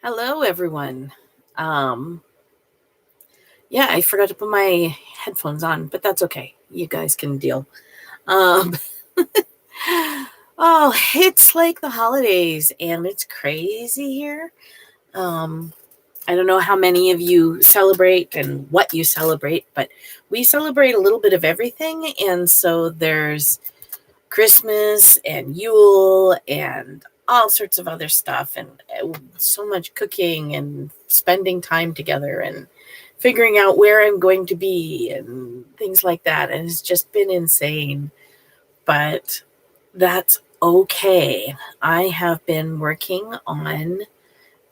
Hello, everyone. Um, yeah, I forgot to put my headphones on, but that's okay. You guys can deal. Um, oh, it's like the holidays and it's crazy here. Um, I don't know how many of you celebrate and what you celebrate, but we celebrate a little bit of everything. And so there's Christmas and Yule and all sorts of other stuff, and so much cooking and spending time together and figuring out where I'm going to be and things like that. And it's just been insane, but that's okay. I have been working on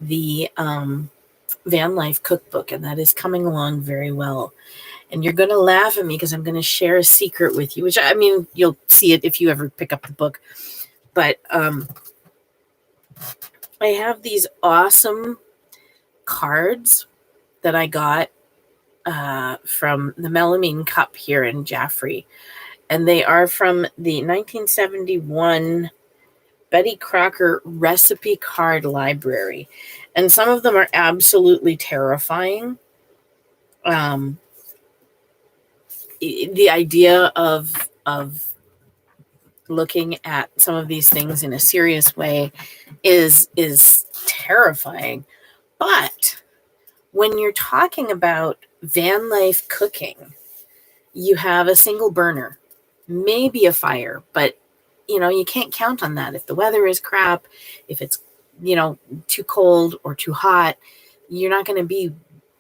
the Van Life Cookbook, and that is coming along very well. And you're going to laugh at me because I'm going to share a secret with you, which I mean, you'll see it if you ever pick up the book. But I have these awesome cards that I got from the Melamine Cup here in Jaffrey. And they are from the 1971 Betty Crocker Recipe Card Library. And some of them are absolutely terrifying. The idea of looking at some of these things in a serious way is terrifying. But when you're talking about van life cooking, you have a single burner, maybe a fire, but you can't count on that. If the weather is crap, if it's too cold or too hot, you're not going to be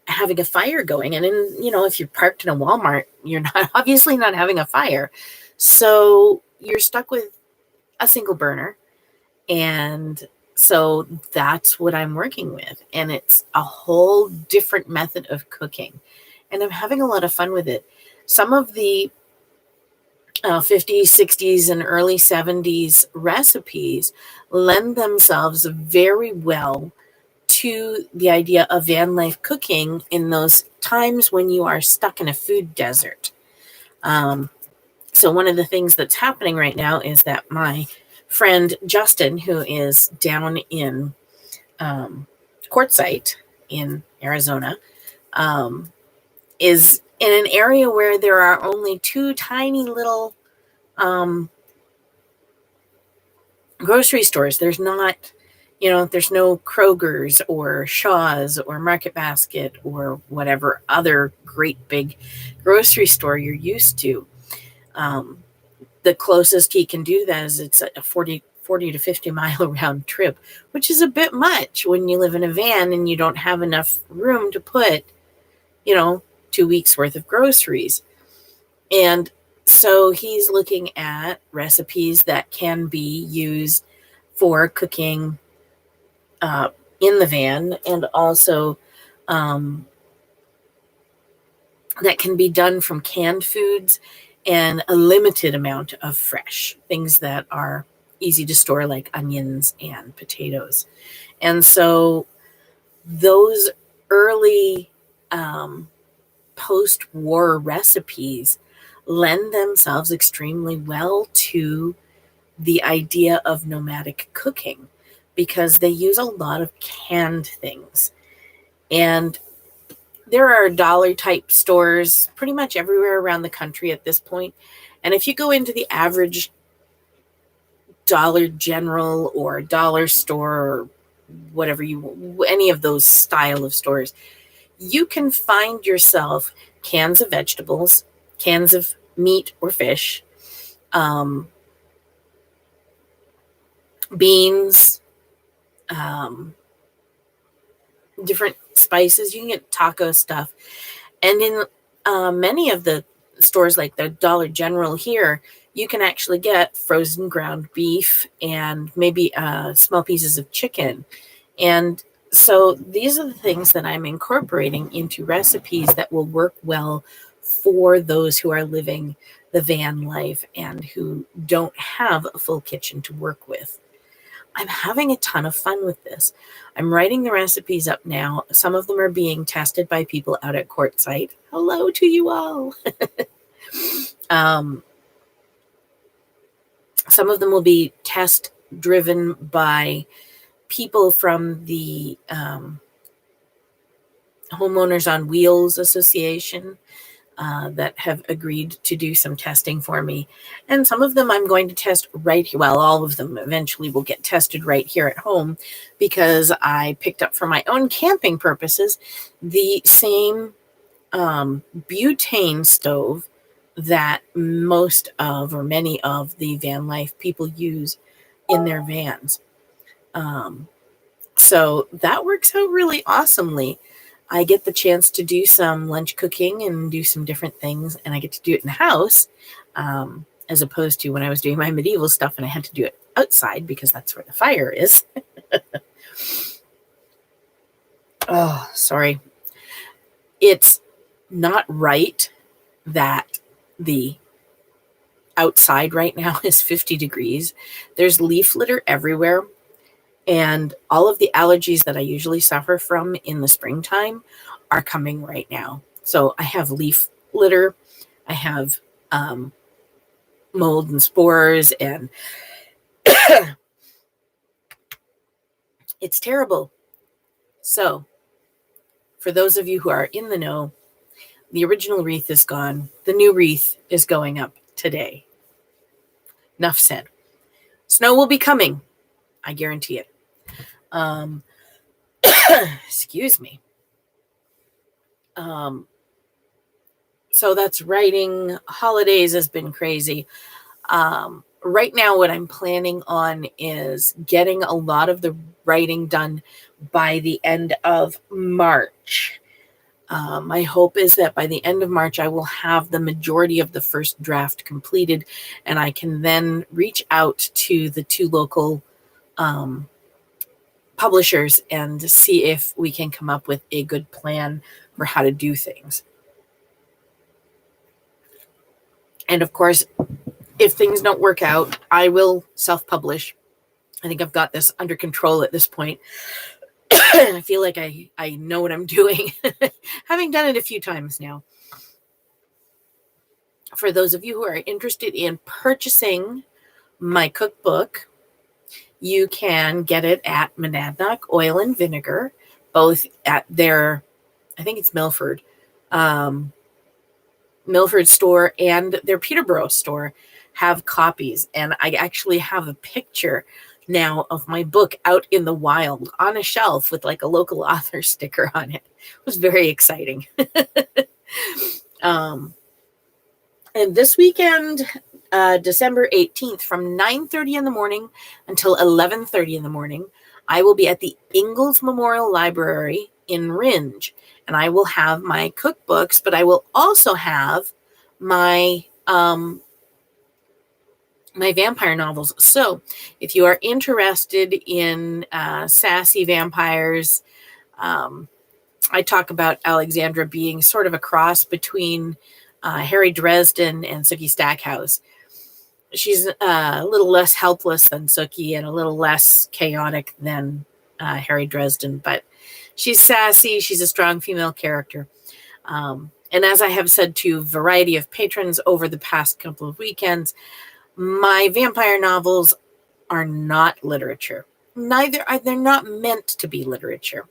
having a fire going. And then if you're parked in a Walmart, you're not obviously not having a fire, so you're stuck with a single burner. And so that's what I'm working with, and it's a whole different method of cooking, and I'm having a lot of fun with it. Some of the 50s, 60s, and early 70s recipes lend themselves very well to the idea of van life cooking in those times when you are stuck in a food desert. So one of the things that's happening right now is that my friend Justin, who is down in Quartzsite in Arizona, is in an area where there are only two tiny little grocery stores. There's not, there's no Kroger's or Shaw's or Market Basket or whatever other great big grocery store you're used to. The closest he can do that is it's a 40 to 50 mile round trip, which is a bit much when you live in a van and you don't have enough room to put, 2 weeks worth of groceries. And so he's looking at recipes that can be used for cooking in the van, and also that can be done from canned foods and a limited amount of fresh things that are easy to store, like onions and potatoes. And so those early post-war recipes lend themselves extremely well to the idea of nomadic cooking, because they use a lot of canned things. And there are dollar type stores pretty much everywhere around the country at this point. And if you go into the average Dollar General or dollar store or whatever any of those style of stores, you can find yourself cans of vegetables, cans of meat or fish, beans, different spices. You can get taco stuff. And in many of the stores, like the Dollar General here, you can actually get frozen ground beef and maybe small pieces of chicken. And so these are the things that I'm incorporating into recipes that will work well for those who are living the van life and who don't have a full kitchen to work with. I'm having a ton of fun with this. I'm writing the recipes up now. Some of them are being tested by people out at Quartzsite. Hello to you all. Some of them will be test driven by people from the Homeowners on Wheels Association that have agreed to do some testing for me. And some of them I'm going to test right here. Well, all of them eventually will get tested right here at home, because I picked up for my own camping purposes the same butane stove that most of, or many of, the van life people use in their vans. So that works out really awesomely. I get the chance to do some lunch cooking and do some different things, and I get to do it in the house, as opposed to when I was doing my medieval stuff and I had to do it outside because that's where the fire is. Oh, sorry. It's not right that the outside right now is 50 degrees. There's leaf litter everywhere. And all of the allergies that I usually suffer from in the springtime are coming right now. So I have leaf litter, I have mold and spores, and it's terrible. So for those of you who are in the know, the original wreath is gone. The new wreath is going up today. Enough said. Snow will be coming. I guarantee it. Excuse me. So that's writing. Holidays has been crazy. Right now, what I'm planning on is getting a lot of the writing done by the end of March. My hope is that by the end of March, I will have the majority of the first draft completed, and I can then reach out to the 2 local publishers and see if we can come up with a good plan for how to do things. And of course, if things don't work out, I will self-publish. I think I've got this under control at this point. I feel like I know what I'm doing, having done it a few times now. For those of you who are interested in purchasing my cookbook, you can get it at Monadnock Oil and Vinegar, both at their, I think it's Milford store and their Peterborough store have copies. And I actually have a picture now of my book out in the wild on a shelf with like a local author sticker on it. It was very exciting. And this weekend, December 18th, from 9:30 in the morning until 11:30 in the morning, I will be at the Ingalls Memorial Library in Rindge, and I will have my cookbooks, but I will also have my my vampire novels. So if you are interested in sassy vampires, I talk about Alexandra being sort of a cross between Harry Dresden and Sookie Stackhouse. She's a little less helpless than Sookie and a little less chaotic than Harry Dresden, but she's sassy. She's a strong female character. And as I have said to a variety of patrons over the past couple of weekends, my vampire novels are not literature. Neither are they not meant to be literature.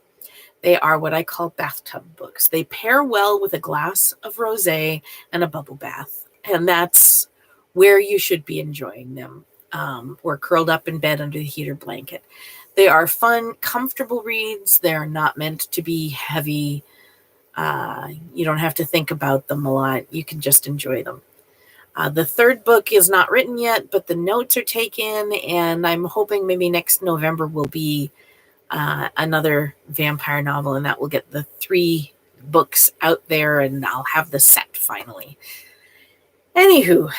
They are what I call bathtub books. They pair well with a glass of rosé and a bubble bath. And that's where you should be enjoying them. Or curled up in bed under the heater blanket. They are fun, comfortable reads. They're not meant to be heavy. You don't have to think about them a lot. You can just enjoy them. The third book is not written yet, but the notes are taken, and I'm hoping maybe next November will be another vampire novel, and that will get the 3 books out there, and I'll have the set finally. Anywho,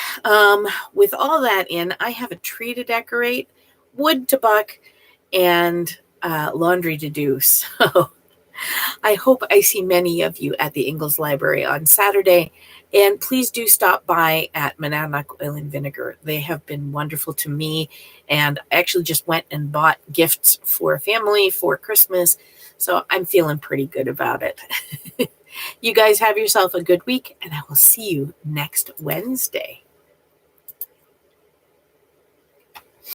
with all that in, I have a tree to decorate, wood to buck, and laundry to do. So I hope I see many of you at the Ingalls Library on Saturday. And please do stop by at Monadnock Oil and Vinegar. They have been wonderful to me. And I actually just went and bought gifts for family for Christmas. So I'm feeling pretty good about it. You guys have yourself a good week, and I will see you next Wednesday.